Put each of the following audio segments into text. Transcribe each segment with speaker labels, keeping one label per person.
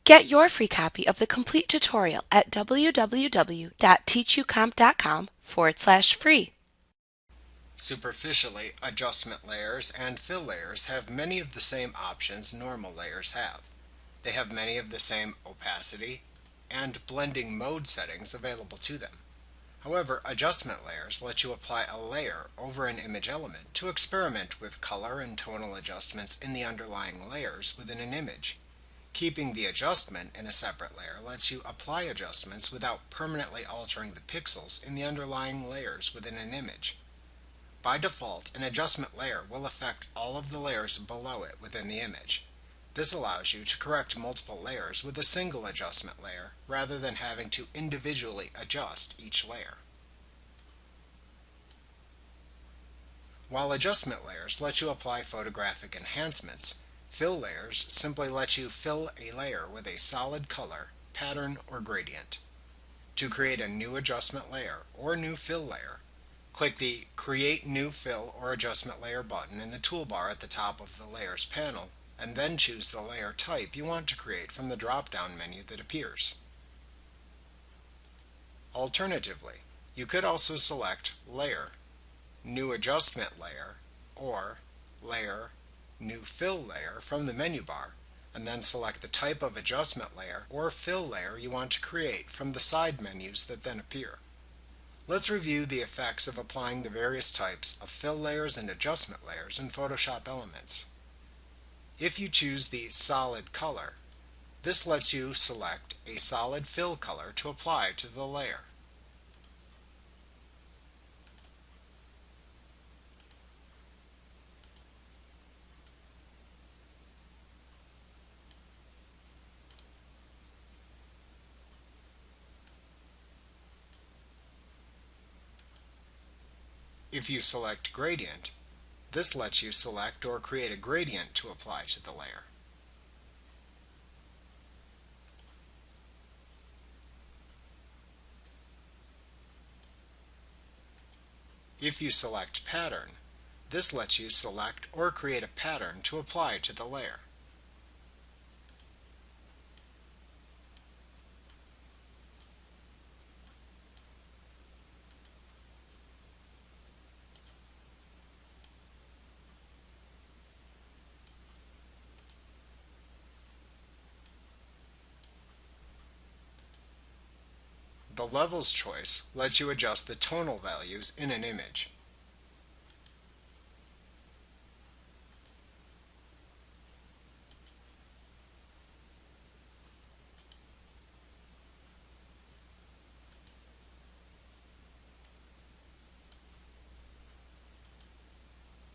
Speaker 1: Get your free copy of the complete tutorial at www.teachucomp.com/free.
Speaker 2: Superficially, adjustment layers and fill layers have many of the same options normal layers have. They have many of the same opacity and blending mode settings available to them. However, adjustment layers let you apply a layer over an image element to experiment with color and tonal adjustments in the underlying layers within an image. Keeping the adjustment in a separate layer lets you apply adjustments without permanently altering the pixels in the underlying layers within an image. By default, an adjustment layer will affect all of the layers below it within the image. This allows you to correct multiple layers with a single adjustment layer rather than having to individually adjust each layer. While adjustment layers let you apply photographic enhancements, fill layers simply let you fill a layer with a solid color, pattern, or gradient. To create a new adjustment layer or new fill layer, click the Create New Fill or Adjustment Layer button in the toolbar at the top of the Layers panel, and then choose the layer type you want to create from the drop-down menu that appears. Alternatively, you could also select Layer, New Adjustment Layer, or Layer, New Fill Layer from the menu bar, and then select the type of adjustment layer or fill layer you want to create from the side menus that then appear. Let's review the effects of applying the various types of fill layers and adjustment layers in Photoshop Elements. If you choose the solid color, this lets you select a solid fill color to apply to the layer. If you select Gradient, this lets you select or create a gradient to apply to the layer. If you select Pattern, this lets you select or create a pattern to apply to the layer. The Levels choice lets you adjust the tonal values in an image.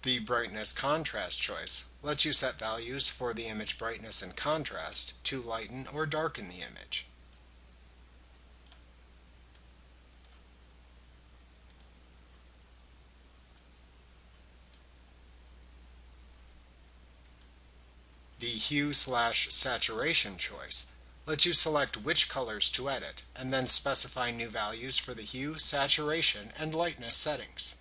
Speaker 2: The Brightness Contrast choice lets you set values for the image brightness and contrast to lighten or darken the image. The Hue/Saturation choice lets you select which colors to edit and then specify new values for the hue, saturation, and lightness settings.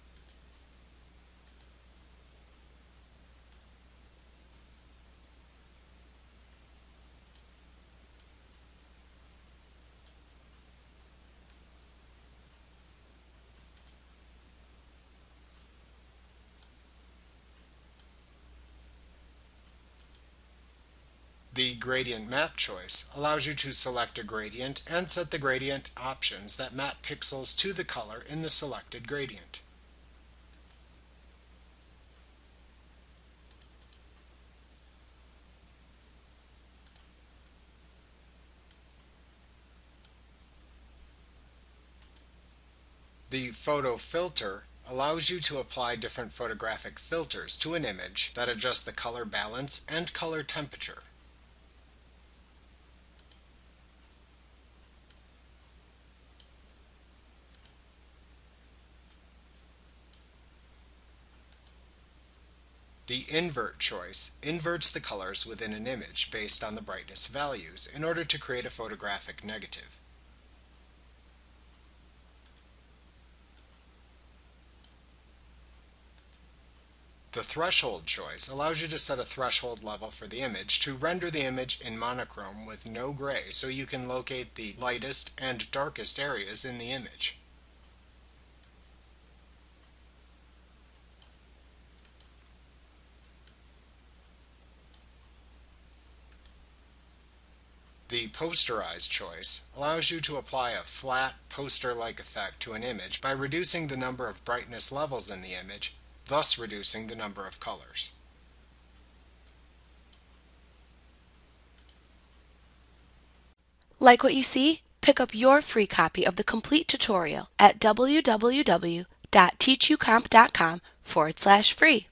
Speaker 2: The Gradient Map choice allows you to select a gradient and set the gradient options that map pixels to the color in the selected gradient. The Photo Filter allows you to apply different photographic filters to an image that adjust the color balance and color temperature. The Invert choice inverts the colors within an image based on the brightness values in order to create a photographic negative. The threshold choice allows you to set a threshold level for the image to render the image in monochrome with no gray so you can locate the lightest and darkest areas in the image. The posterize choice allows you to apply a flat poster-like effect to an image by reducing the number of brightness levels in the image, thus reducing the number of colors.
Speaker 1: Like what you see? Pick up your free copy of the complete tutorial at www.teachucomp.com/free.